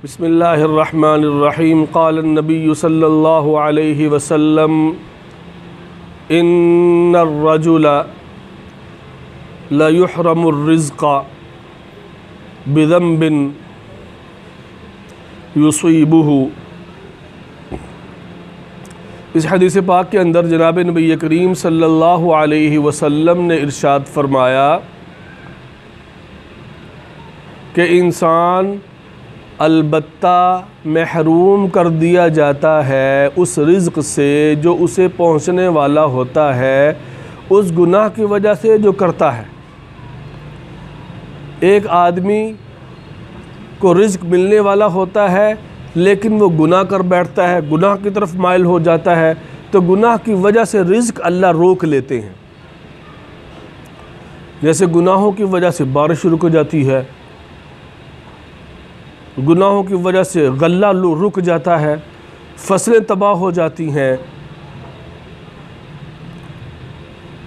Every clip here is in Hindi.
बिस्मिल्लाहिर्रहमानिर्रहीम क़ाल नबी सल्लल्लाहु अलैहि वसल्लम इन्नर रजुला ला युहरमुर रिज़्क़ा बिज़ंबिन युसीबुहु। इस हदीस पाक के अंदर जनाब नबी करीम सल्लल्लाहु अलैहि वसल्लम ने इरशाद फरमाया कि इंसान अलबत्ता महरूम कर दिया जाता है उस रिज़्क़ से जो उसे पहुँचने वाला होता है उस गुनाह की वजह से जो करता है। एक आदमी को रिज़्क़ मिलने वाला होता है लेकिन वो गुनाह कर बैठता है, गुनाह की तरफ माइल हो जाता है, तो गुनाह की वजह से रिज़्क़ अल्लाह रोक लेते हैं। जैसे गुनाहों की वजह से बारिश रुक जाती है, गुनाहों की वजह से गल्ला रुक जाता है, फसलें तबाह हो जाती हैं,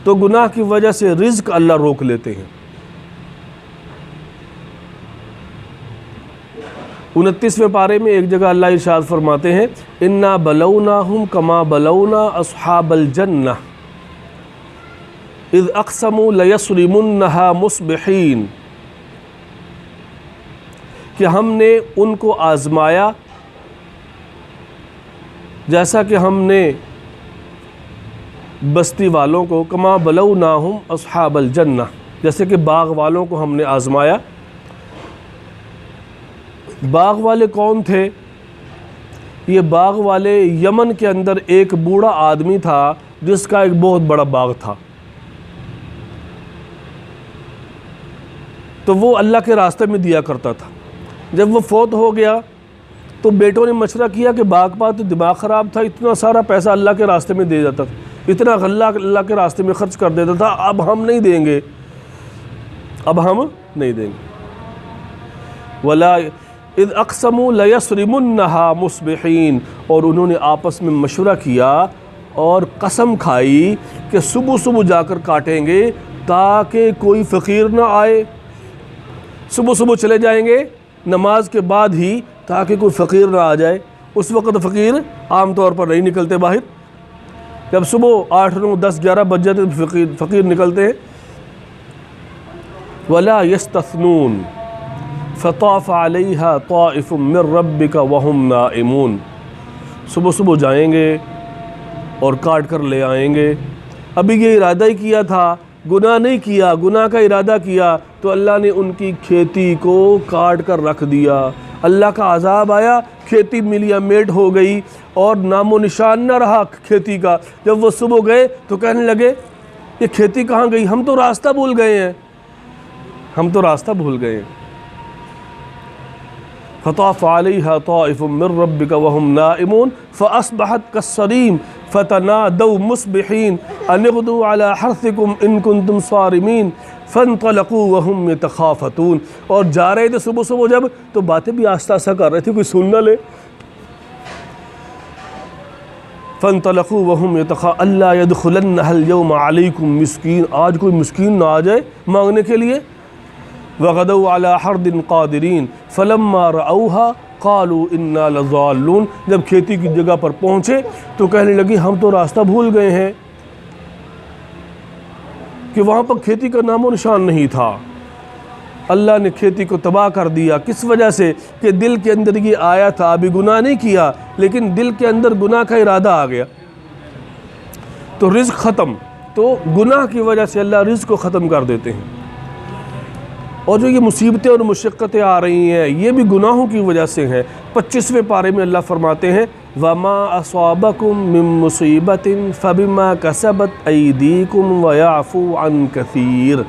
तो गुनाह की वजह से रिज़्क़ अल्लाह रोक लेते हैं। 29वें पारे में एक जगह अल्लाह इरशाद फरमाते हैं इन्ना बलौनाहुम कमा बलौना अस्हाबल जन्नह इज़ अक़समू लयस्रिमुन्नहा मुस्बिहीन, कि हमने उनको आज़माया जैसा कि हमने बस्ती वालों को, कमा बलौनाहुम अस्हाबल जन्नह, जैसे कि बाग़ वालों को हमने आज़माया। बाग़ वाले कौन थे? ये बाग़ वाले यमन के अंदर एक बूढ़ा आदमी था जिसका एक बहुत बड़ा बाग़ था। तो वो अल्लाह के रास्ते में दिया करता था। जब वो फौत हो गया तो बेटों ने मशवरा किया कि बाग पात तो दिमाग ख़राब था, इतना सारा पैसा अल्लाह के रास्ते में दे जाता था, इतना गल्ला अल्लाह के रास्ते में ख़र्च कर देता था, अब हम नहीं देंगे, अब हम नहीं देंगे। वला इज़ अक़समू लयस्रिमुन्नहा मुस्बिहीन, और उन्होंने आपस में मशवरा किया और कसम खाई कि सुबह सुबह जाकर काटेंगे ताकि कोई फ़कीर ना आए। सुबह सुबह चले जाएंगे नमाज के बाद ही ताकि कोई फ़कीर ना आ जाए। उस वक़्त फ़कीर आम तौर पर नहीं निकलते बाहर, जब सुबह 8, 9, 10, 11 बज जाते तो फ़कीर निकलते हैं। वला यस्तस्नून फ़ताफ़ अलैहा ताइफ़ुम मिर रब्बिका वहुम नाइमून, सुबह सुबह जाएंगे और काट कर ले आएंगे। अभी ये इरादा ही किया था, गुनाह नहीं किया, गुनाह का इरादा किया तो अल्लाह ने उनकी खेती को काट कर रख दिया। अल्लाह का अज़ाब आया, खेती मिलिया मेट हो गई और नामो निशान न रहा खेती का। जब वो सुबह गए तो कहने लगे ये खेती कहाँ गई, हम तो रास्ता भूल गए हैं, हम तो रास्ता भूल गए हैं। फ़ताफ़ अलैहा ताइफ़ुम मिर रब्बिका वहुम नाइमून फ़अस्बहत कस्सरीम फ़तनादौ मुस्बिहीन अन इग़दू अला हर्सिकुम इन कुंतुम सारिमीन फ़न्तलक़ू वहुम यतख़ाफ़तून। और जा रहे थे सुबह सुबह जब, तो बातें भी आस्ता आस्ता कर रहे थे, कोई सुन न ले। फ़न्तलक़ू वहुम अल्ला यदख़ुलन्नहल यौमा अलैकुम मिस्कीन, आज कोई मिस्कीन ना आ जाए मांगने के लिए। वग़दौ अला हर्दिन क़ादिरीन फ़लम्मा रअऊहा क़ालू इन्ना लज़ाल्लून, जब खेती की जगह पर पहुँचे तो कहने लगी हम तो रास्ता भूल गए हैं, कि वहाँ पर खेती का नामो निशान नहीं था। अल्लाह ने खेती को तबाह कर दिया। किस वजह से? कि दिल के अंदर ये आया था, अभी गुनाह नहीं किया लेकिन दिल के अंदर गुनाह का इरादा आ गया तो रिज़्क़ ख़त्म। तो गुनाह की वजह से अल्लाह रिज़्क़ को ख़त्म कर देते हैं। और जो ये मुसीबतें और मुशक्क़तें आ रही हैं ये भी गुनाहों की वजह से हैं। 25वें पारे में अल्लाह फरमाते हैं वमा असाबकुम मिन मुसीबतिन फबिमा कसबत अयदीकुम व याफ़ू अन कसीर,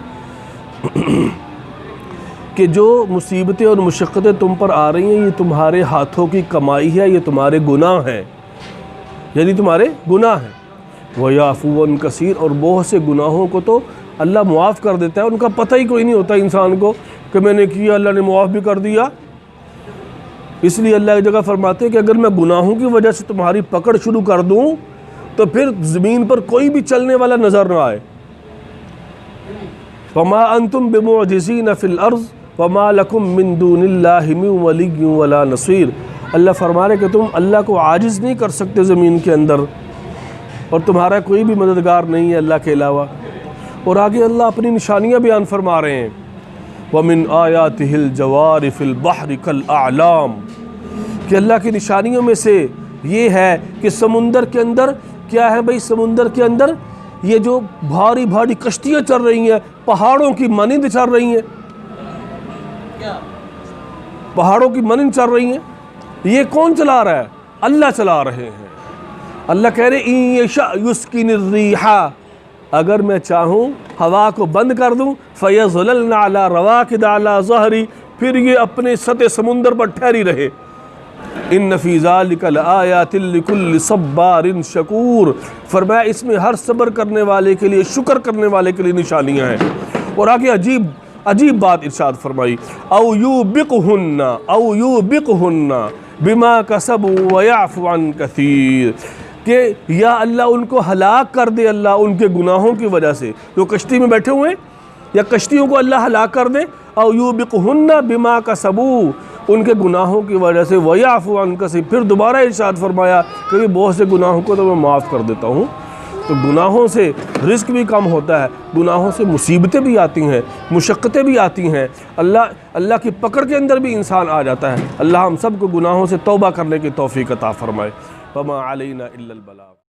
कि जो मुसीबतें और मुशक्क़तें तुम पर आ रही हैं ये तुम्हारे हाथों की कमाई है, ये तुम्हारे गुनाह हैं, यानी तुम्हारे गुनाह हैं। व याफ़ू अन कसीर, और बहुत से गुनाहों को तो अल्लाह मुआफ़ कर देता है, उनका पता ही कोई नहीं होता इंसान को कि मैंने किया, अल्लाह ने मुआफ़ भी कर दिया। इसलिए अल्लाह एक जगह फरमाते हैं कि अगर मैं गुनाहों की वजह से तुम्हारी पकड़ शुरू कर दूं तो फिर ज़मीन पर कोई भी चलने वाला नज़र ना आए। वमा अंतुम बिमुअजिज़ीन फ़िल अर्ज़ वमा लकुम मिन दूनिल्लाहि मिन वलिय्यिन वला नसीर। अल्लाह फरमा रहे कि तुम अल्लाह को आजिज़ नहीं कर सकते ज़मीन के अंदर, और तुम्हारा कोई भी मददगार नहीं है अल्लाह के अलावा। और आगे अल्लाह अपनी निशानियाँ बयान फरमा रहे हैं, वमिन आयातिहिल जवारि फिल बहरि कल आलाम, कि अल्लाह की निशानियों में से ये है कि समुंदर के अंदर क्या है भाई, समुंदर के अंदर ये जो भारी भारी कश्तियाँ चल रही हैं, पहाड़ों की मानिंद चल रही हैं, पहाड़ों की मानिंद चल रही हैं। ये कौन चला रहा है? अल्लाह चला रहे हैं। अल्लाह कह रहे इन यशा युस्किनिर रिहा, अगर मैं चाहूँ हवा को बंद कर दूँ, फयज़ललना अला रवाकिद अला ज़हरी, फिर ये अपने सतह समुंदर पर ठहरी रहे। इन फ़ी ज़ालिका लआयातिन लिकुल्लि सब्बारिन शकूर, फरमाया इसमें हर सब्र करने वाले के लिए, शुक्र करने वाले के लिए निशानियाँ हैं। और आगे अजीब अजीब बात इरशाद फरमाई, औ युबिक़हुन्ना बिमा कसबू व याफ़ु अन कसीर, कि या अल्लाह उनको हलाक कर दे, अल्लाह उनके गुनाहों की वजह से, जो कश्ती में बैठे हुए हैं, या कश्तियों को अल्लाह हलाक कर दे। औ युबिक़हुन्ना बिमा कसबू, उनके गुनाहों की वजह से, व याफ़ु अन कसीर, फिर दोबारा इरशाद फरमाया कि बहुत से गुनाहों को तो मैं माफ़ कर देता हूँ। तो गुनाहों से रिस्क भी कम होता है, गुनाहों से मुसीबतें भी आती हैं, मुशक्क़तें भी आती हैं, अल्लाह की पकड़ के अंदर भी इंसान आ जाता है। अल्लाह हम सब को गुनाहों से तौबा करने की तौफ़ीक़ अता फ़रमाए। वमा अलैना इल्लल बलाग।